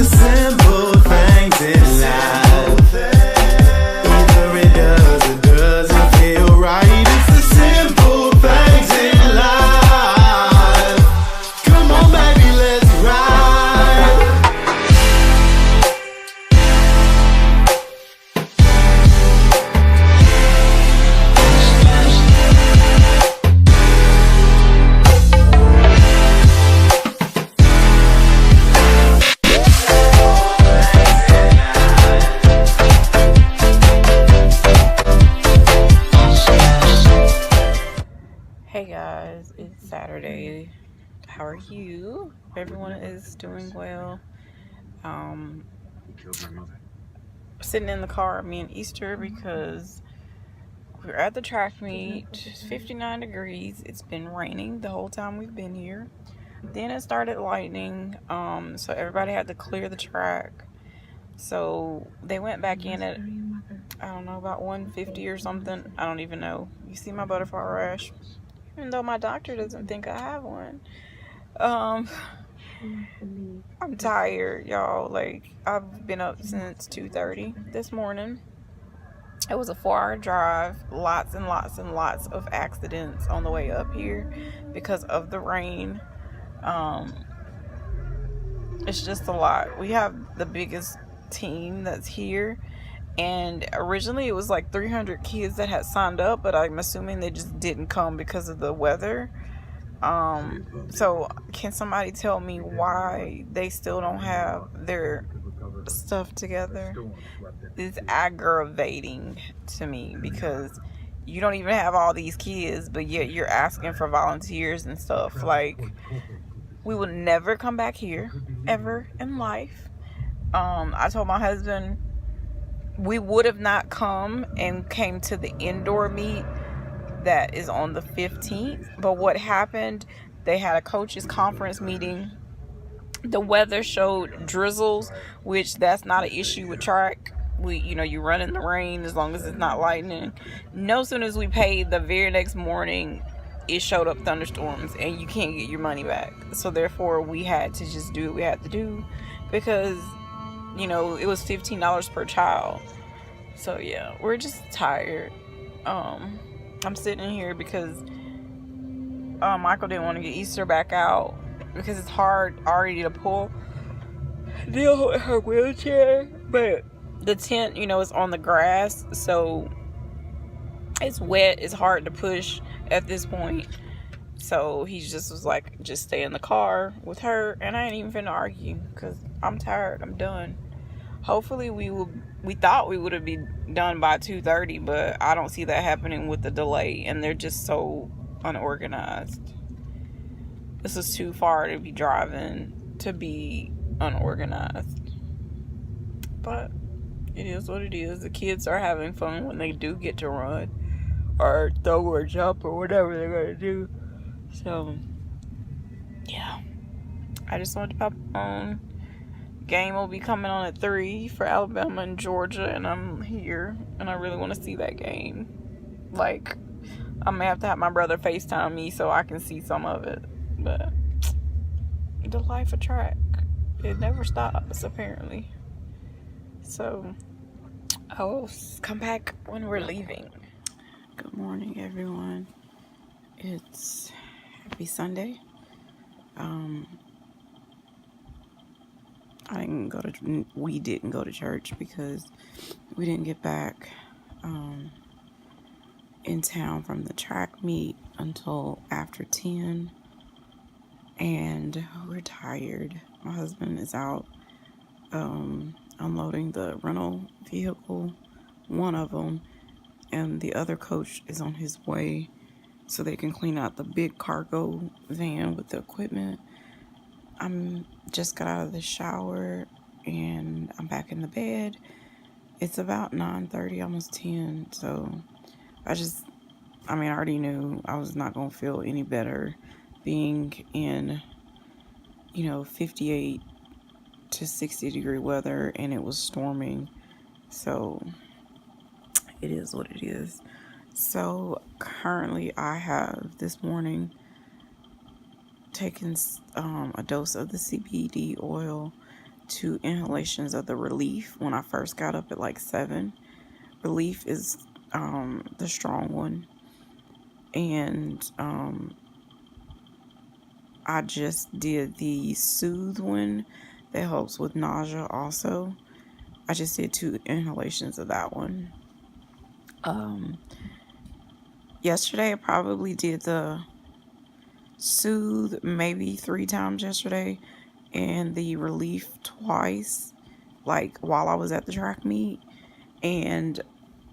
the simple things in life. Either it does or doesn't feel right. It's the simple things in life. Come on, baby, let's ride. Hey guys, it's Saturday. How are you? Everyone is doing well. Sitting in the car, me and Easter, because we're at the track meet. It's 59 degrees. It's been raining the whole time we've been here. Then it started lightning, so everybody had to clear the track. So they went back in at, I don't know, about 150 or something. I don't even know. You see my butterfly rash? Even though my doctor doesn't think I have one. I'm tired, y'all. Like, I've been up since 2:30 this morning. It was a 4-hour drive. Lots and lots and lots of accidents on the way up here because of the rain. It's just a lot. We have the biggest team that's here. And originally it was like 300 kids that had signed up, but I'm assuming they just didn't come because of the weather. So can somebody tell me why they still don't have their stuff together? It's aggravating to me because you don't even have all these kids, but yet you're asking for volunteers and stuff. Like, we will never come back here ever in life. I told my husband we would have not come and came to the indoor meet that is on the 15th. But what happened, they had a coaches conference meeting. The weather showed drizzles, which that's not an issue with track. You run in the rain as long as it's not lightning. No sooner as we paid, the very next morning, it showed up thunderstorms and you can't get your money back. So therefore, we had to just do what we had to do because it was $15 per child. So yeah, we're just tired. I'm sitting in here because Michael didn't want to get Easter back out because it's hard already to deal with her wheelchair. But the tent, is on the grass, so it's wet. It's hard to push at this point. So he just was like, just stay in the car with her. And I ain't even finna argue because I'm tired. I'm done. Hopefully we thought we would have been done by 2:30, but I don't see that happening with the delay. And they're just so unorganized. This is too far to be driving to be unorganized. But it is what it is. The kids are having fun when they do get to run or throw or jump or whatever they're going to do. So, yeah. I just wanted to pop on. Game will be coming on at 3 for Alabama and Georgia, and I'm here, and I really want to see that game. Like, I'm going to have my brother FaceTime me so I can see some of it. But the life of track, it never stops, apparently. So, I will come back when we're leaving. Good morning, everyone. It's happy Sunday. We didn't go to church because we didn't get back in town from the track meet until after 10, and we're tired. My husband is out unloading the rental vehicle, one of them, and the other coach is on his way so they can clean out the big cargo van with the equipment. I'm just got out of the shower and I'm back in the bed. It's about 9:30, almost 10. So I already knew I was not going to feel any better being in, 58 to 60 degree weather, and it was storming. So it is what it is. So currently I have this morning taken a dose of the CBD oil 2 inhalations of the Relief when I first got up at like 7. Relief is the strong one. And I just did the Soothe one that helps with nausea also. I just did 2 inhalations of that one. Yesterday I probably did the Soothe maybe 3 times yesterday, and the Relief twice, like while I was at the track meet. And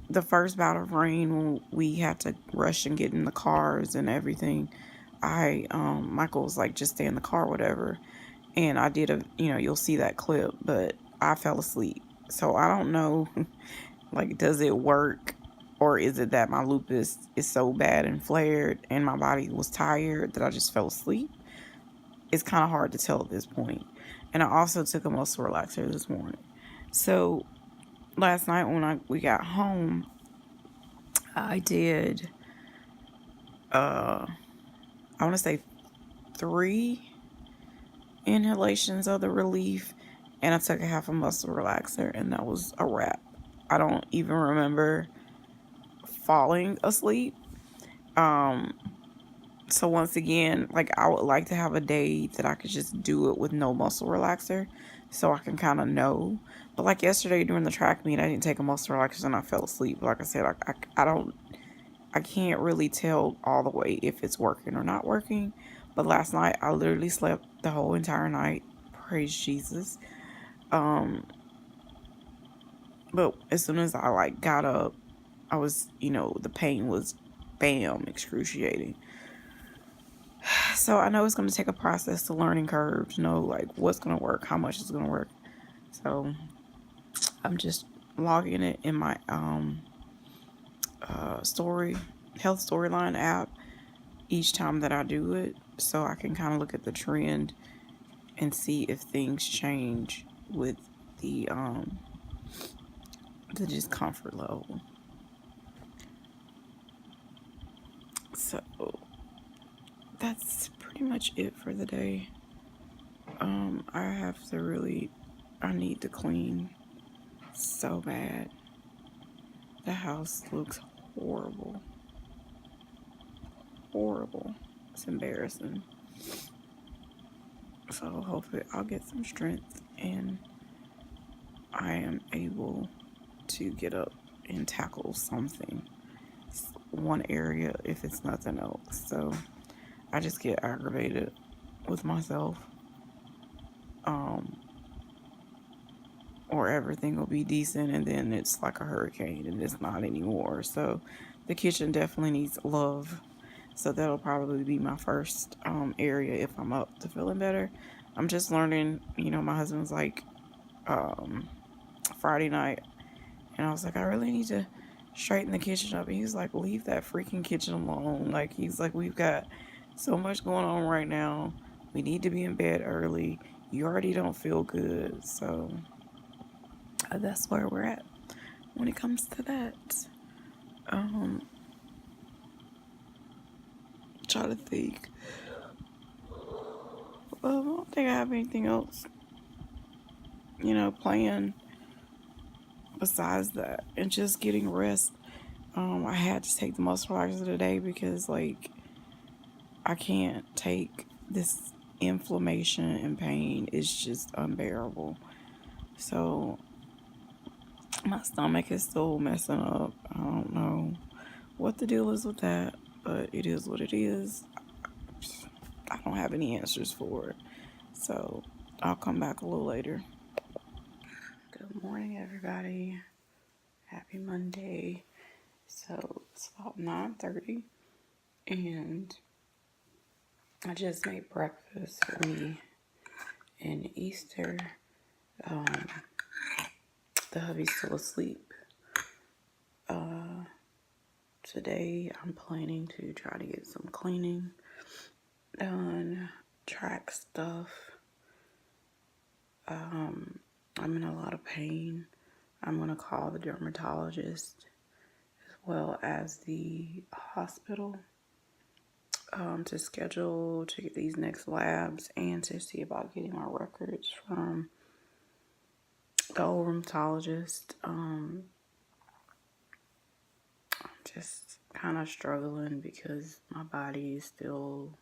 the first bout of rain, when we had to rush and get in the cars and everything, Michael was like, just stay in the car, whatever. And I did you'll see that clip, but I fell asleep. So I don't know, like, does it work? Or is it that my lupus is so bad and flared and my body was tired that I just fell asleep? It's kind of hard to tell at this point. And I also took a muscle relaxer this morning. So last night when we got home, I did, I want to say 3 inhalations of the Relief, and I took a half a muscle relaxer, and that was a wrap. I don't even remember falling asleep. So once again, like, I would like to have a day that I could just do it with no muscle relaxer, so I can kind of know. But like yesterday during the track meet, I didn't take a muscle relaxer and I fell asleep. Like I said, I can't really tell all the way if it's working or not working. But last night I literally slept the whole entire night. Praise Jesus. But as soon as I like got up, I was, the pain was bam, excruciating. So I know it's going to take a process to learning curve to know like what's going to work, how much is going to work. So I'm just logging it in my health storyline app each time that I do it, so I can kind of look at the trend and see if things change with the discomfort level. So that's pretty much it for the day. I need to clean so bad. The house looks horrible. It's embarrassing. So hopefully I'll get some strength and I am able to get up and tackle something, one area, if it's nothing else. So I just get aggravated with myself, or everything will be decent and then it's like a hurricane and it's not anymore. So the kitchen definitely needs love. So that'll probably be my first area if I'm up to feeling better. I'm just learning, my husband's like, Friday night, and I was like, I really need to straighten the kitchen up. And he's like, leave that freaking kitchen alone. Like, he's like, we've got so much going on right now. We need to be in bed early. You already don't feel good. So that's where we're at when it comes to that. Try to think. Well, I don't think I have anything else, planned besides that, and just getting rest. I had to take the muscle relaxer today because, like, I can't take this inflammation and pain. It's just unbearable. So my stomach is still messing up. I don't know what the deal is with that, but it is what it is. I don't have any answers for it. So I'll come back a little later. Good morning, everybody. Happy Monday. So it's about 9:30 and I just made breakfast for me and Easter. The hubby's still asleep. Today I'm planning to try to get some cleaning done, track stuff. I'm in a lot of pain. I'm going to call the dermatologist as well as the hospital to schedule to get these next labs and to see about getting my records from old rheumatologist. I'm just kind of struggling because my body is still,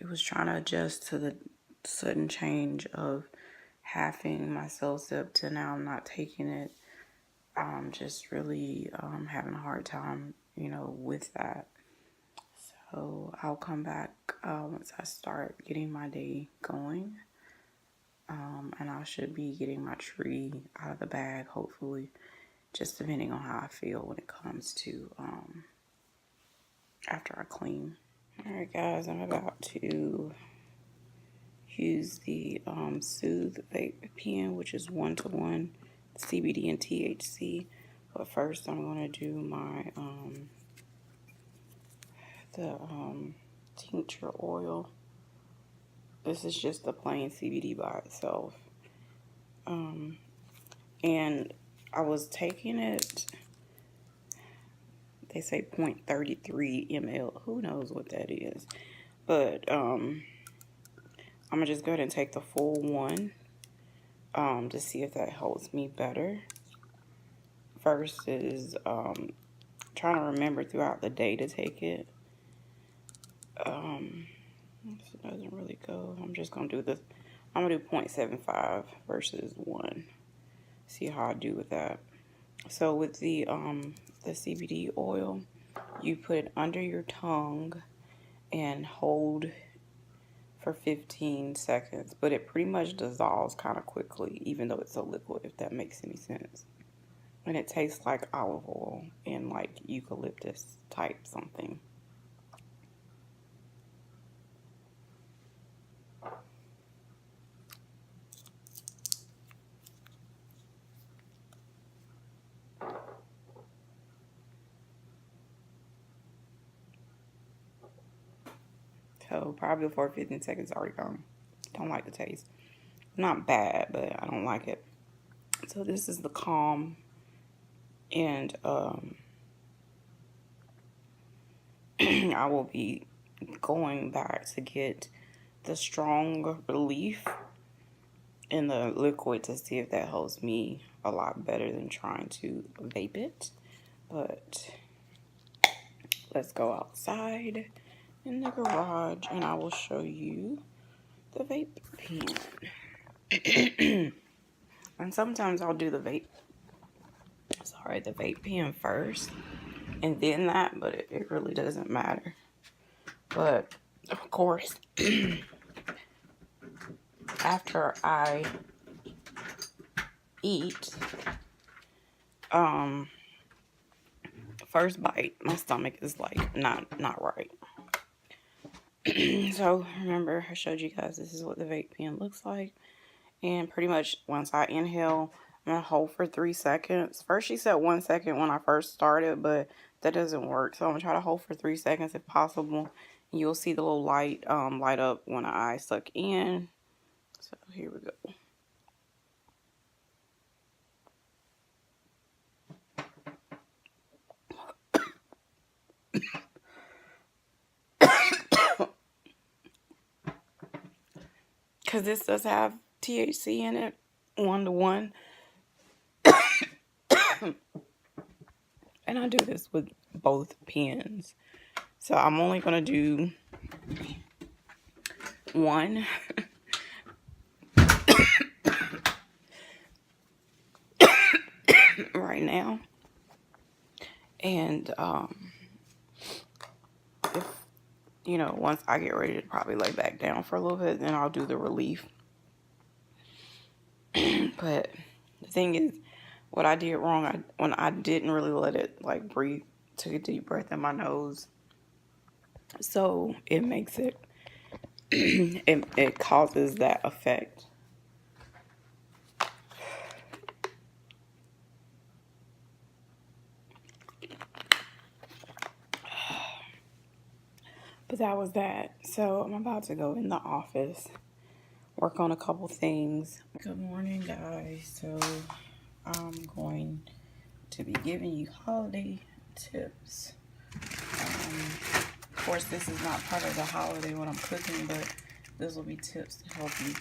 it was trying to adjust to the sudden change of halving my CellSip to now I'm not taking it. I'm just really having a hard time, you know, with that. So I'll come back once I start getting my day going. And I should be getting my tree out of the bag, hopefully, just depending on how I feel when it comes to after I clean. Alright guys, I'm about to use the Soothe Vape Pen, which is 1-to-1 CBD and THC. But first I'm going to do my tincture oil. This is just the plain CBD by itself. And I was taking it, they say 0.33 ml. Who knows what that is? But I'm gonna just go ahead and take the full one to see if that helps me better versus trying to remember throughout the day to take it. This doesn't really go. I'm just gonna do this. I'm gonna do 0.75 versus 1. See how I do with that. So with the CBD oil, you put it under your tongue and hold for 15 seconds, but it pretty much dissolves kind of quickly, even though it's a liquid, if that makes any sense. And it tastes like olive oil and like eucalyptus type something. So probably before 15 seconds already gone. Don't like the taste. Not bad, but I don't like it. So this is the calm, and I will be going back to get the strong relief in the liquid to see if that helps me a lot better than trying to vape it. But let's go outside in the garage and I will show you the vape pen. And sometimes I'll do the vape pen first and then that, but it really doesn't matter. But of course, after I eat, first bite, my stomach is like not right. So remember, I showed you guys this is what the vape pen looks like. And pretty much once I inhale, I'm going to hold for 3 seconds. First she said 1 second when I first started, but that doesn't work. So I'm going to try to hold for 3 seconds if possible. And you'll see the little light light up when I suck in. So here we go. Because this does have THC in it, 1-to-1. And I do this with both pens. So I'm only going to do one. Right now. And if, you know, once I get ready to probably lay back down for a little bit, then I'll do the relief. But the thing is, what I did wrong, when I didn't really let it like breathe, took a deep breath in my nose. So it makes it, it causes that effect. But that was that. So I'm about to go in the office, work on a couple things. Good morning, guys. So I'm going to be giving you holiday tips. Of course, this is not part of the holiday when I'm cooking, but this will be tips to help you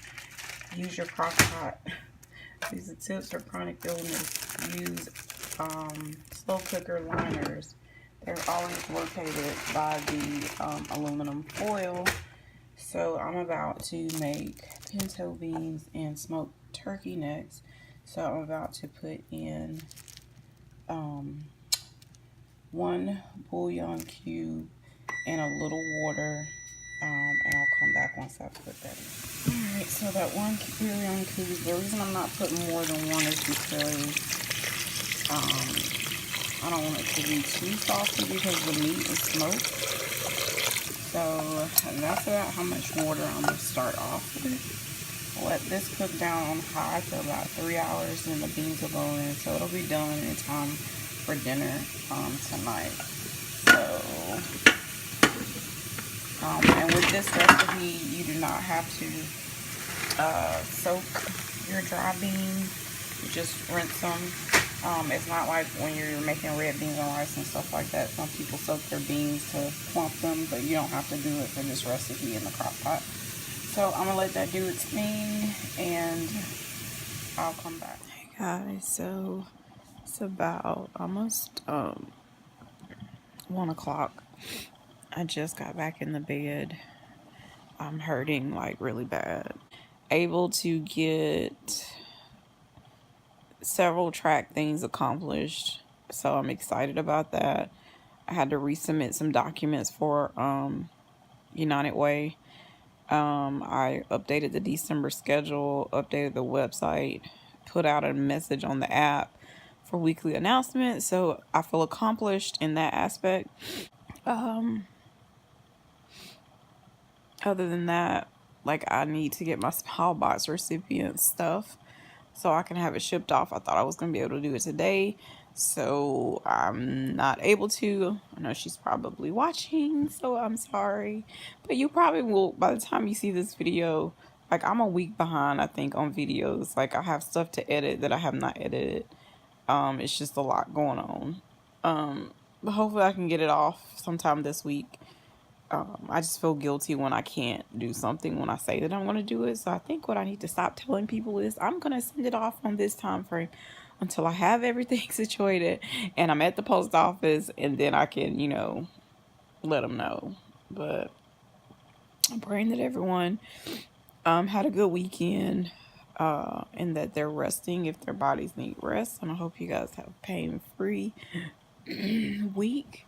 use your crock pot. These are tips for chronic illness. Use slow cooker liners. They're always located by the aluminum foil. So I'm about to make pinto beans and smoked turkey necks. So I'm about to put in 1 bouillon cube and a little water, and I'll come back once I put that in. Alright, so that 1 bouillon cube, the reason I'm not putting more than 1 is because I don't want it to be too salty because the meat is smoked. So that's about how much water I'm going to start off with. Let this cook down on high for about 3 hours, and the beans will go in, so it'll be done in time for dinner tonight. So, and with this recipe, you do not have to soak your dry beans. You just rinse them. It's not like when you're making red beans and rice and stuff like that. Some people soak their beans to plump them, but you don't have to do it for this recipe in the crock pot. So I'm gonna let that do its thing, and I'll come back. Hey guys, so it's about almost 1 o'clock. I just got back in the bed. I'm hurting like really bad. Able to get several track things accomplished, so I'm excited about that. I had to resubmit some documents for United Way. I updated the December schedule, updated the website, put out a message on the app for weekly announcements, so I feel accomplished in that aspect. Other than that, like, I need to get my small box recipient stuff so I can have it shipped off. I thought I was going to be able to do it today, so I'm not able to. I know she's probably watching, so I'm sorry. But you probably will, by the time you see this video, like, I'm a week behind, I think, on videos. Like, I have stuff to edit that I have not edited. It's just a lot going on. But hopefully I can get it off sometime this week. I just feel guilty when I can't do something when I say that I'm going to do it. So I think what I need to stop telling people is I'm going to send it off on this time frame until I have everything situated and I'm at the post office, and then I can, you know, let them know. But I'm praying that everyone had a good weekend and that they're resting if their bodies need rest. And I hope you guys have a pain-free week.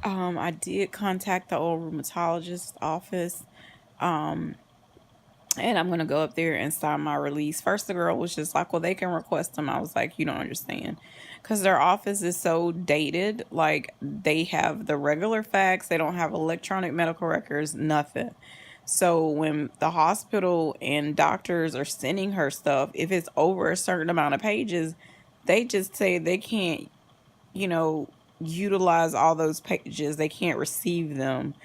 I did contact the old rheumatologist office, and I'm going to go up there and sign my release. First, the girl was just like, well, they can request them. I was like, you don't understand, because their office is so dated. Like, they have the regular fax. They don't have electronic medical records, nothing. So when the hospital and doctors are sending her stuff, if it's over a certain amount of pages, they just say they can't, you know, utilize all those pages. They can't receive them,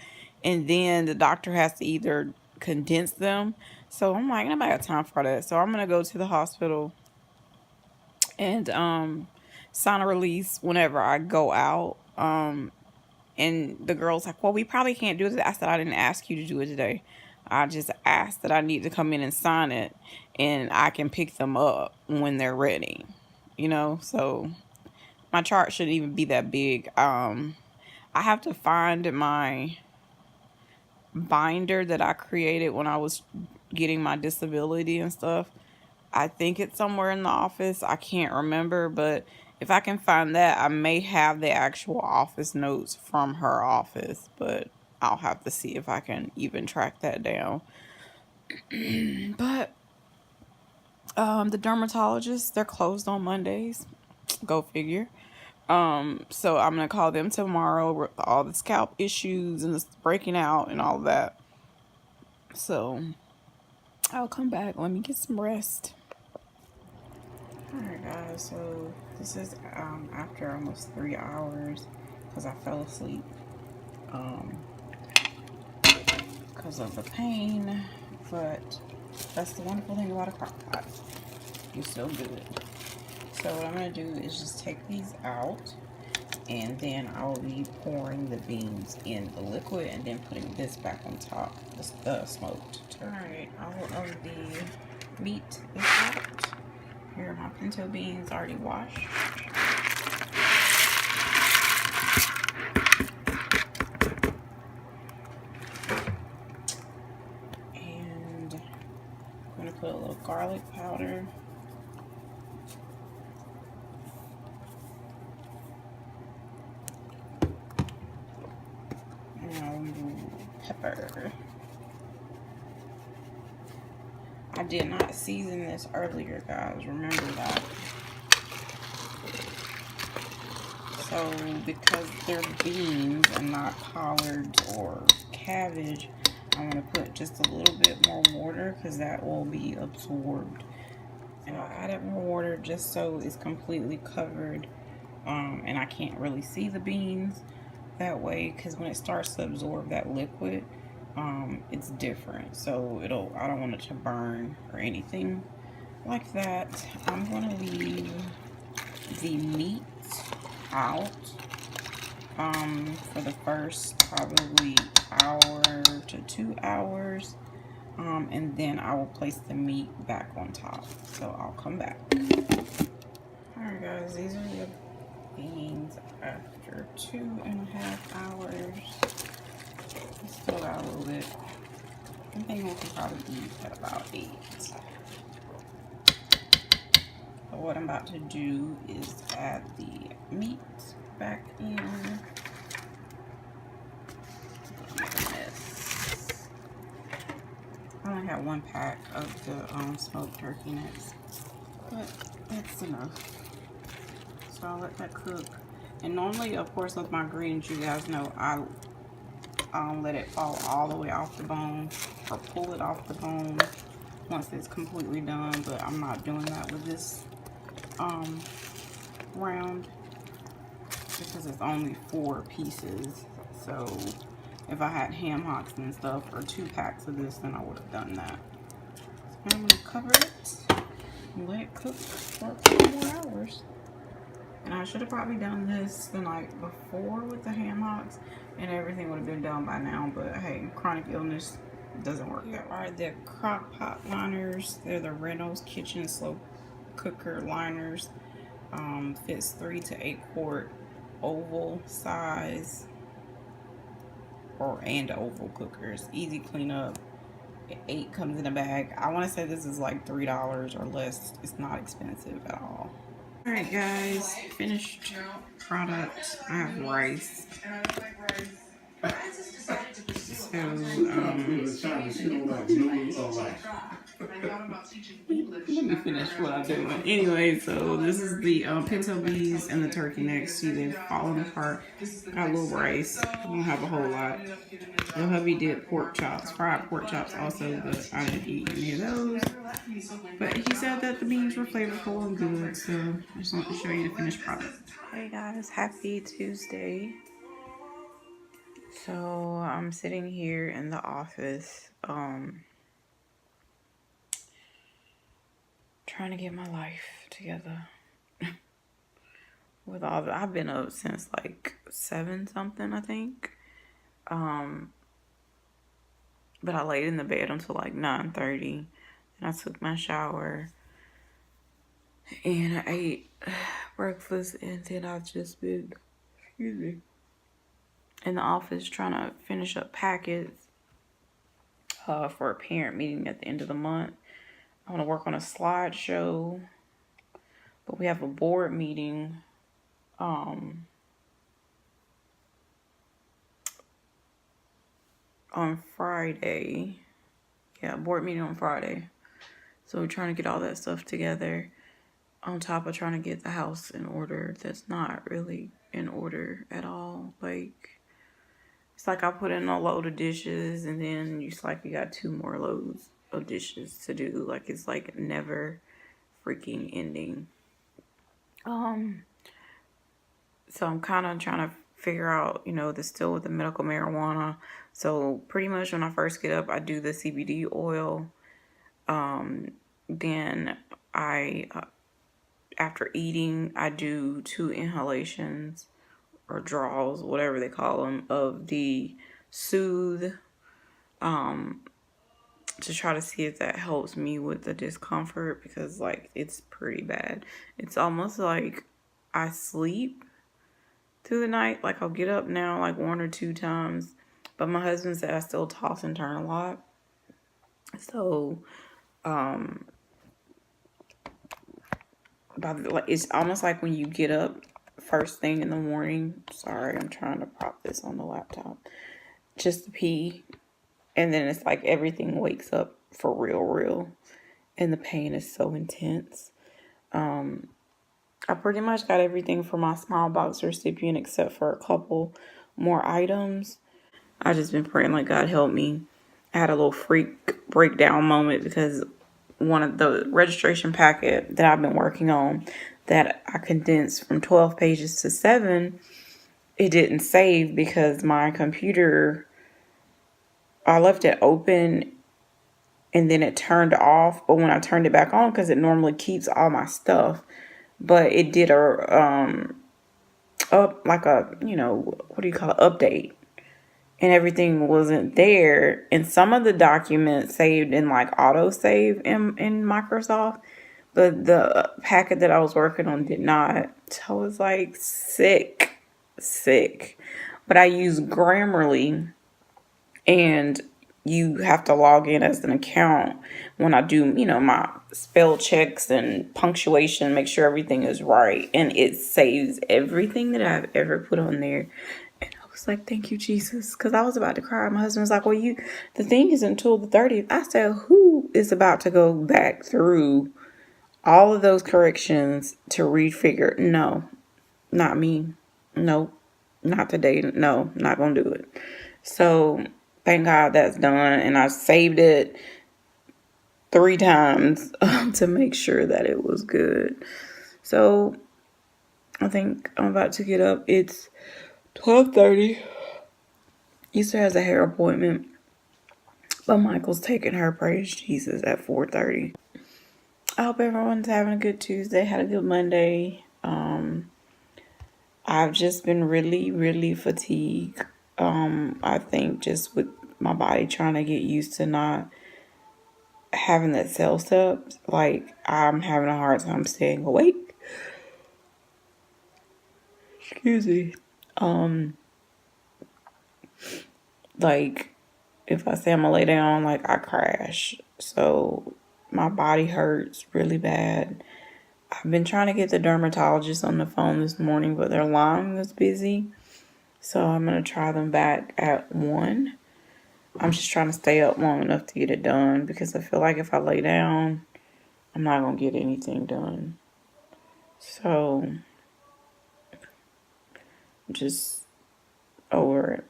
and then the doctor has to either condense them. So I'm like, nobody got time for that. So I'm gonna go to the hospital and sign a release whenever I go out. And the girl's like, well, we probably can't do it. I said, I didn't ask you to do it today. I just asked that I need to come in and sign it, and I can pick them up when they're ready, you know. So my chart shouldn't even be that big. I have to find my binder that I created when I was getting my disability and stuff. I think it's somewhere in the office. I can't remember, but if I can find that, I may have the actual office notes from her office, but I'll have to see if I can even track that down. But the dermatologists, they're closed on Mondays. Go figure. So I'm gonna call them tomorrow with all the scalp issues and the breaking out and all that. So I'll come back. Let me get some rest. Alright guys, so this is after almost 3 hours because I fell asleep because of the pain, but that's the wonderful thing about a crock pot. You're still good. So what I'm going to do is just take these out, And then I will be pouring the beans in the liquid and then putting this back on top, the smoked turkey. Alright, all of the meat is out. Here are my pinto beans already washed. And I'm going to put a little garlic powder. Pepper. I did not season this earlier, guys. Remember that. So, because they're beans and not collards or cabbage, I'm going to put just a little bit more water because that will be absorbed. And I added more water just so it's completely covered and I can't really see the beans that way, because when it starts to absorb that liquid, it's different. So I don't want it to burn or anything like that. I'm going to leave the meat out for the first probably hour to 2 hours, and then I will place the meat back on top. So I'll come back. Alright guys, these are the beans after 2.5 hours. Still got a little bit. I think we can probably eat at about 8. But what I'm about to do is add the meat back in. I only have 1 pack of the smoked turkey necks, but that's enough. So I'll let that cook. And normally, of course, with my greens, you guys know I let it fall all the way off the bone or pull it off the bone once it's completely done, but I'm not doing that with this round because it's only 4 pieces. So if I had ham hocks and stuff or 2 packs of this, then I would have done that. So I'm gonna cover it and let it cook for a couple more hours. And I should have probably done this the night before with the ham hocks, and everything would have been done by now. But hey, chronic illness doesn't work. Here are the crock pot liners. They're the Raynaud's Kitchen Slow Cooker liners. Fits 3 to 8 quart oval size and oval cookers. Easy cleanup. 8 comes in a bag. I want to say this is like $3 or less. It's not expensive at all. Alright guys, finished product. I have rice. So, let me finish what I'm doing. Anyway, so this is the pinto beans and the turkey necks. See, they've fallen apart. Got a little rice. I don't have a whole lot. The hubby did pork chops, fried pork chops also, but I didn't eat any of those. But he said that the beans were flavorful and good, so I just want to show you the finished product. Hey guys, happy Tuesday. So I'm sitting here in the office, trying to get my life together. With all I've been up since like 7 something, I think. But I laid in the bed until like 9:30, and I took my shower, and I ate breakfast, and then I've just been, in the office trying to finish up packets for a parent meeting at the end of the month. I want to work on a slideshow, but we have a board meeting on Friday. Yeah, board meeting on Friday. So we're trying to get all that stuff together on top of trying to get the house in order. That's not really in order at all. Like, it's like I put in a load of dishes and then it's like you got 2 more loads of dishes to do. Like, it's like never freaking ending. So I'm kind of trying to figure out, you know, still with the medical marijuana. So pretty much when I first get up, I do the CBD oil. Then after eating, I do 2 inhalations or draws, whatever they call them, of the Soothe, to try to see if that helps me with the discomfort, because like it's pretty bad. It's almost like I sleep through the night. Like I'll get up now like 1 or 2 times, but my husband said I still toss and turn a lot. So it's almost like when you get up first thing in the morning. Sorry, I'm trying to prop this on the laptop just to pee, and then it's like everything wakes up for real, and the pain is so intense. I pretty much got everything for my small box recipient except for a couple more items. I just been praying like God help me. I had a little freak breakdown moment because one of the registration packet that I've been working on, that I condensed from 12 pages to 7, it didn't save because my computer, I left it open and then it turned off. But when I turned it back on, because it normally keeps all my stuff, but it did a like a, what do you call it, update, and everything wasn't there. And some of the documents saved in like autosave in Microsoft, but the packet that I was working on did not. So I was like sick. But I use Grammarly, and you have to log in as an account when I do, my spell checks and punctuation, make sure everything is right. And it saves everything that I've ever put on there. And I was like, thank you, Jesus. Because I was about to cry. My husband was like, well, the thing is until the 30th. I said, who is about to go back through all of those corrections to refigure? No, not me. No, not today. No, not going to do it. So thank God that's done, and I saved it 3 times to make sure that it was good. So I think I'm about to get up. It's 12:30. Easter has a hair appointment, but Michael's taking her, praise Jesus, at 4:30. I hope everyone's having a good Tuesday, had a good Monday. I've just been really fatigued. I think just with my body trying to get used to not having that cell steps, like I'm having a hard time staying awake. Excuse me. Like if I say I'm gonna lay down, like I crash. So my body hurts really bad. I've been trying to get the dermatologist on the phone this morning, but their line was busy. So I'm going to try them back at 1. I'm just trying to stay up long enough to get it done, because I feel like if I lay down, I'm not going to get anything done. So just over it.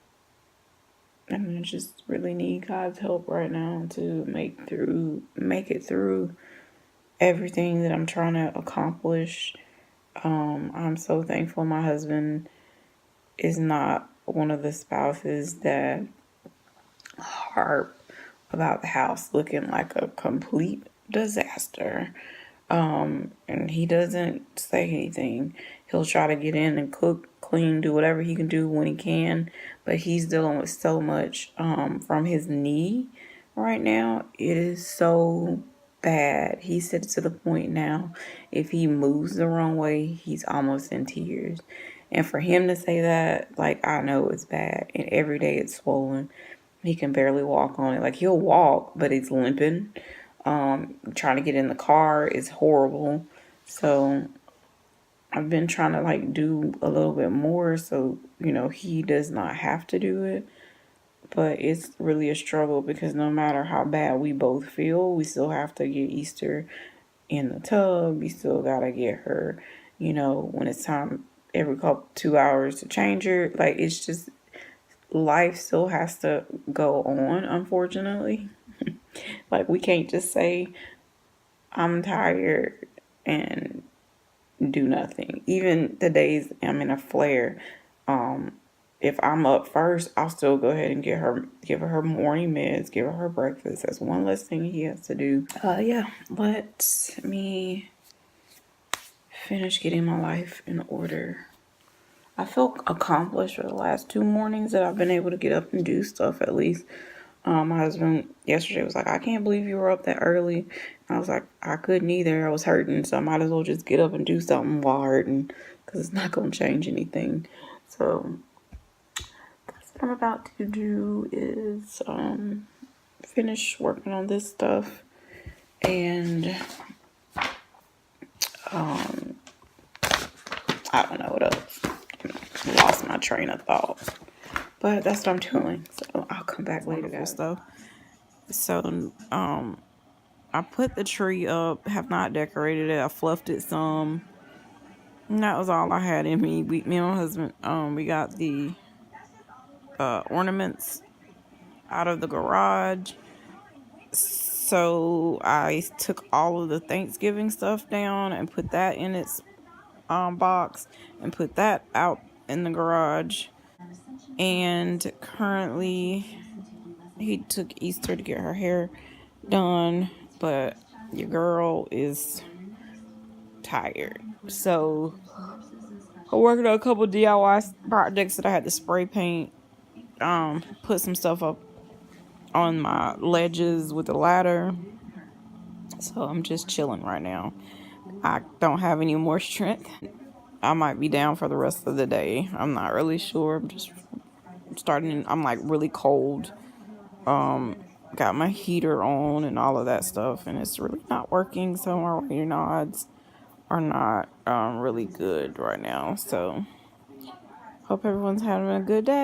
And I just really need God's help right now to make it through everything that I'm trying to accomplish. I'm so thankful my husband is not one of the spouses that harp about the house looking like a complete disaster. And he doesn't say anything. He'll try to get in and cook, clean, do whatever he can do when he can, but he's dealing with so much from his knee right now. It is so bad. He said to the point now, if he moves the wrong way, he's almost in tears. And for him to say that, like, I know it's bad. And every day it's swollen. He can barely walk on it. Like, he'll walk, but he's limping. Trying to get in the car is horrible. So I've been trying to like do a little bit more so, he does not have to do it. But it's really a struggle, because no matter how bad we both feel, we still have to get Easter in the tub. We still gotta get her, when it's time every 2 hours to change her. Like, it's just, life still has to go on, unfortunately. Like, we can't just say, I'm tired, and do nothing. Even the days I'm in a flare, if I'm up first, I'll still go ahead and give her morning meds, give her breakfast. That's one less thing he has to do. Yeah, let me finish getting my life in order. I feel accomplished for the last 2 mornings that I've been able to get up and do stuff at least. My husband yesterday was like, I can't believe you were up that early. And I was like, I couldn't either. I was hurting, so I might as well just get up and do something while hurting because it's not going to change anything. So that's what I'm about to do is finish working on this stuff and I don't know what else. Lost my train of thought. But that's what I'm doing. So I'll come back later, guys. So I put the tree up, have not decorated it. I fluffed it some. And that was all I had in me. Me and my husband, we got the ornaments out of the garage. So I took all of the Thanksgiving stuff down and put that in its box and put that out in the garage. And currently he took Easter to get her hair done, but your girl is tired. So I'm working on a couple DIY projects that I had to spray paint, put some stuff up on my ledges with the ladder. So I'm just chilling right now. I don't have any more strength. I might be down for the rest of the day. I'm not really sure. I'm just starting. I'm like really cold. Got my heater on and all of that stuff, and it's really not working. So my Raynauds are not really good right now. So hope everyone's having a good day.